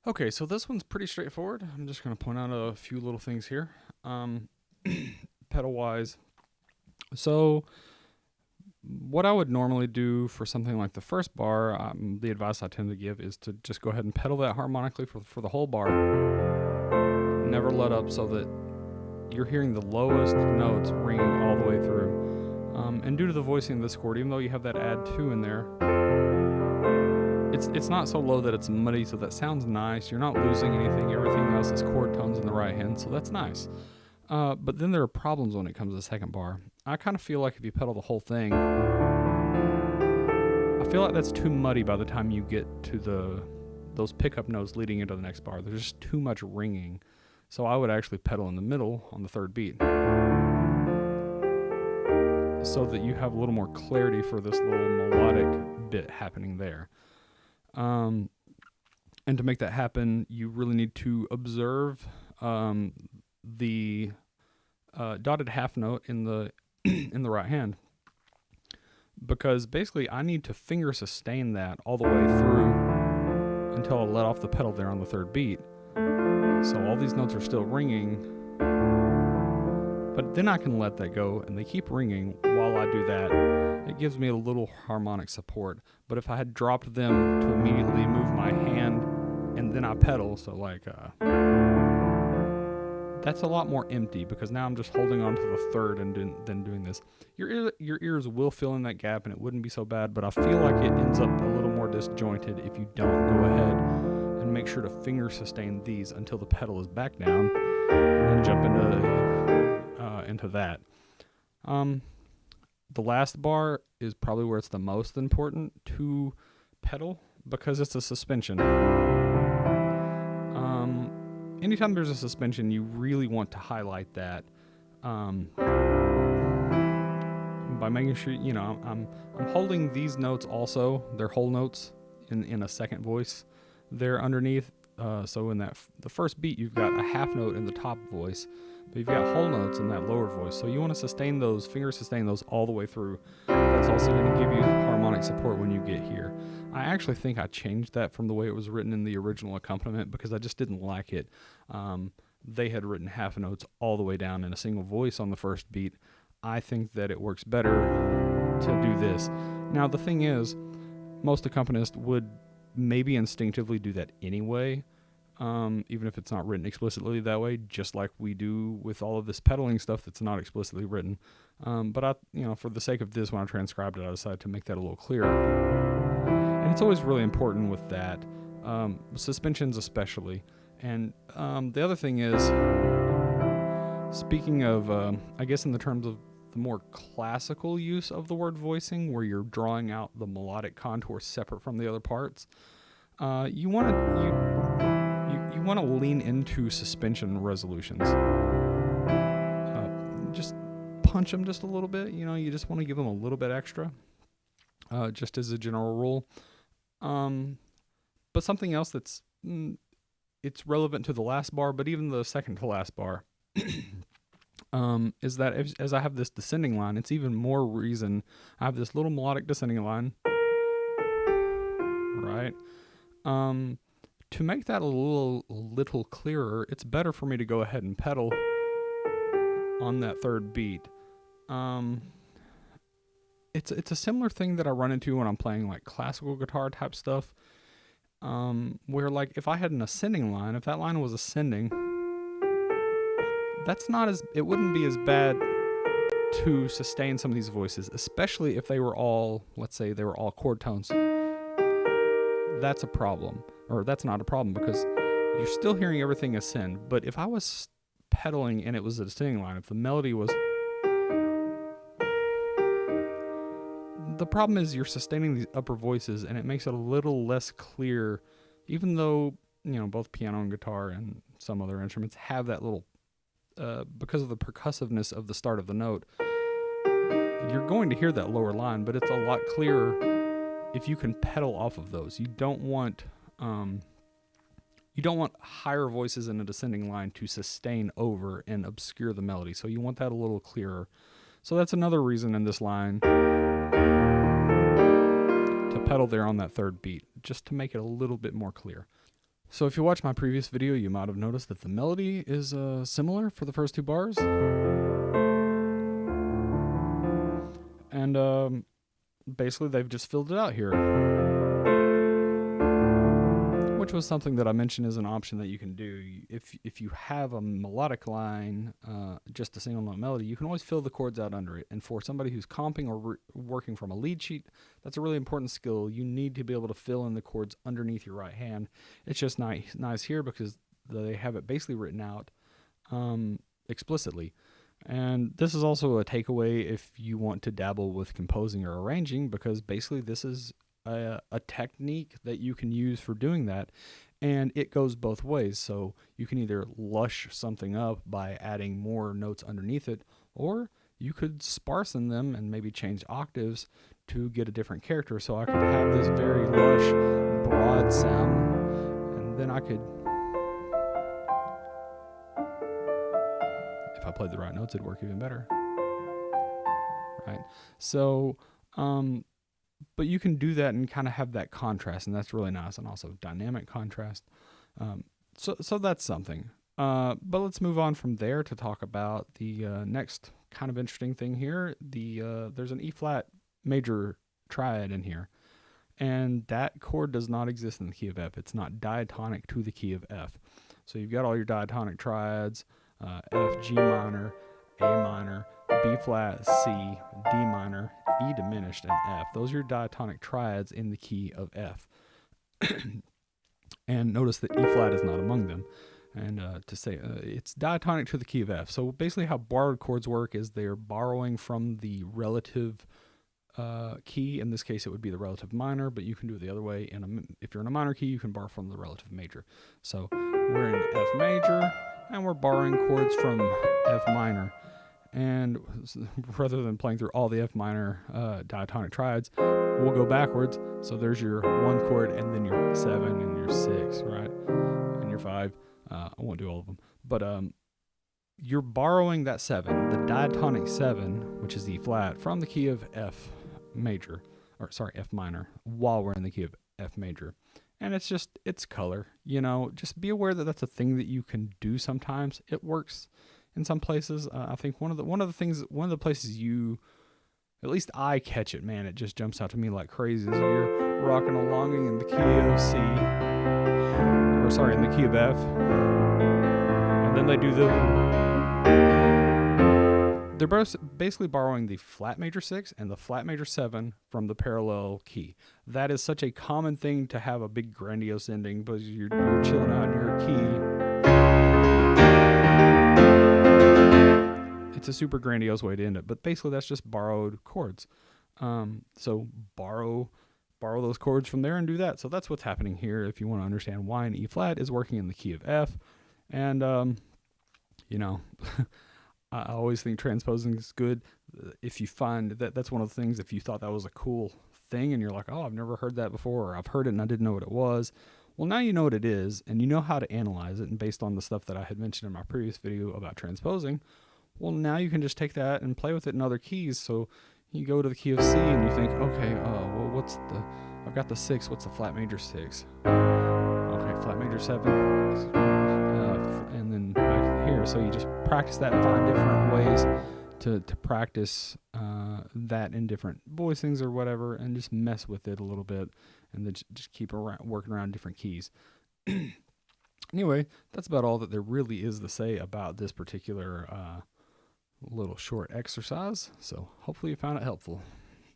Okay, so this one's pretty straightforward. I'm just going to point out a few little things here. Pedal wise. So, what I would normally do for something like the first bar, the advice I tend to give is to just go ahead and pedal that harmonically for the whole bar. Never let up so that you're hearing the lowest notes ringing all the way through. And due to the voicing of this chord, even though you have that add 2 in there, it's not so low that it's muddy, so that sounds nice. You're not losing anything. Everything else is chord tones in the right hand, so that's nice. But then there are problems when it comes to the second bar. I kind of feel like if you pedal the whole thing, I feel like that's too muddy by the time you get to those pickup notes leading into the next bar. There's just too much ringing. So I would actually pedal in the middle on the third beat, so that you have a little more clarity for this little melodic bit happening there. And to make that happen, you really need to observe the dotted half note in the in the right hand, because basically I need to finger sustain that all the way through until I let off the pedal there on the third beat. So all these notes are still ringing, but then I can let that go and they keep ringing while I do that. It gives me a little harmonic support. But if I had dropped them to immediately move my hand and then I pedal, so like that's a lot more empty, because now I'm just holding on to the third and then doing this. Your ears will fill in that gap and it wouldn't be so bad, but I feel like it ends up a little more disjointed if you don't go ahead and make sure to finger sustain these until the pedal is back down and jump into that. The last bar is probably where it's the most important to pedal, because it's a suspension. Anytime there's a suspension, you really want to highlight that by making sure, I'm holding these notes also. They're whole notes in a second voice there underneath. So in the first beat, you've got a half note in the top voice, but you've got whole notes in that lower voice. So you want to sustain those, finger sustain those all the way through. That's also going to give you harmonic support when you get here. I actually think I changed that from the way it was written in the original accompaniment, because I just didn't like it. They had written half notes all the way down in a single voice on the first beat. I think that it works better to do this. Now, the thing is, most accompanists would maybe instinctively do that anyway, even if it's not written explicitly that way, just like we do with all of this pedaling stuff that's not explicitly written. But I, for the sake of this, when I transcribed it, I decided to make that a little clearer. And it's always really important with that, suspensions especially. And the other thing is, speaking of, I guess in the terms of the more classical use of the word voicing, where you're drawing out the melodic contour separate from the other parts, you want to lean into suspension resolutions. Just punch them just a little bit. You just want to give them a little bit extra, just as a general rule. But something else that's it's relevant to the last bar, but even the second to last bar, is that as I have this descending line, it's even more reason I have this little melodic descending line, right? To make that a little clearer, it's better for me to go ahead and pedal on that third beat. It's a similar thing that I run into when I'm playing like classical guitar type stuff, where like if I had an ascending line, if that line was ascending, it wouldn't be as bad to sustain some of these voices, especially if they were all, let's say they were all chord tones. That's a problem, or that's not a problem, because you're still hearing everything ascend. But if I was pedaling and it was a descending line, if the melody was, the problem is you're sustaining these upper voices and it makes it a little less clear, even though, both piano and guitar and some other instruments have that little, because of the percussiveness of the start of the note, you're going to hear that lower line, but it's a lot clearer if you can pedal off of those. You don't want higher voices in a descending line to sustain over and obscure the melody. So you want that a little clearer. So that's another reason in this line to pedal there on that third beat, just to make it a little bit more clear. So if you watched my previous video, you might have noticed that the melody is similar for the first two bars. And basically they've just filled it out here, which was something that I mentioned as an option that you can do. If you have a melodic line, just a single note melody, you can always fill the chords out under it. And for somebody who's comping or working from a lead sheet, that's a really important skill. You need to be able to fill in the chords underneath your right hand. It's just nice here because they have it basically written out explicitly. And this is also a takeaway if you want to dabble with composing or arranging, because basically this is a technique that you can use for doing that, and it goes both ways. So you can either lush something up by adding more notes underneath it, or you could sparsen them and maybe change octaves to get a different character. So I could have this very lush, broad sound, and then I could, if I played the right notes, it'd work even better, right? So but you can do that and kind of have that contrast, and that's really nice, and also dynamic contrast. So that's something. But let's move on from there to talk about the next kind of interesting thing here. There's an E flat major triad in here, and that chord does not exist in the key of F. It's not diatonic to the key of F. So you've got all your diatonic triads, F, G minor, A minor, B flat, C, D minor, E diminished, and F. Those are your diatonic triads in the key of F. And notice that E flat is not among them. And to say it's diatonic to the key of F. So basically how borrowed chords work is they're borrowing from the relative key. In this case, it would be the relative minor, but you can do it the other way. If you're in a minor key, you can borrow from the relative major. So we're in F major, and we're borrowing chords from F minor. And rather than playing through all the F minor diatonic triads, we'll go backwards. So there's your one chord, and then your 7 and your 6, right? And your 5. I won't do all of them. But you're borrowing that 7, the diatonic 7, which is E flat, from the key of F major, or sorry, F minor, while we're in the key of F major. And it's color. Just be aware that that's a thing that you can do sometimes. It works in some places. I think one of the places at least I catch it, man, it just jumps out to me like crazy, is you're rocking along in the key of C, or sorry, in the key of F, and then they're both basically borrowing the flat major 6 and the flat major 7 from the parallel key. That is such a common thing to have a big grandiose ending, but you're chilling out in your key. It's a super grandiose way to end it, but basically that's just borrowed chords. So borrow those chords from there and do that. So that's what's happening here if you want to understand why an E flat is working in the key of F. And, I always think transposing is good. If you find that's one of the things, if you thought that was a cool thing and you're like, oh, I've never heard that before, or I've heard it and I didn't know what it was. Well, now you know what it is, and you know how to analyze it. And based on the stuff that I had mentioned in my previous video about transposing, well, now you can just take that and play with it in other keys. So you go to the key of C and you think, okay, well, I've got the 6, what's the flat major 6? Okay, flat major 7, and then back here. So you just practice that and find different ways to practice that in different voicings or whatever, and just mess with it a little bit, and then just keep working around different keys. Anyway, that's about all that there really is to say about this particular little short exercise. So hopefully you found it helpful.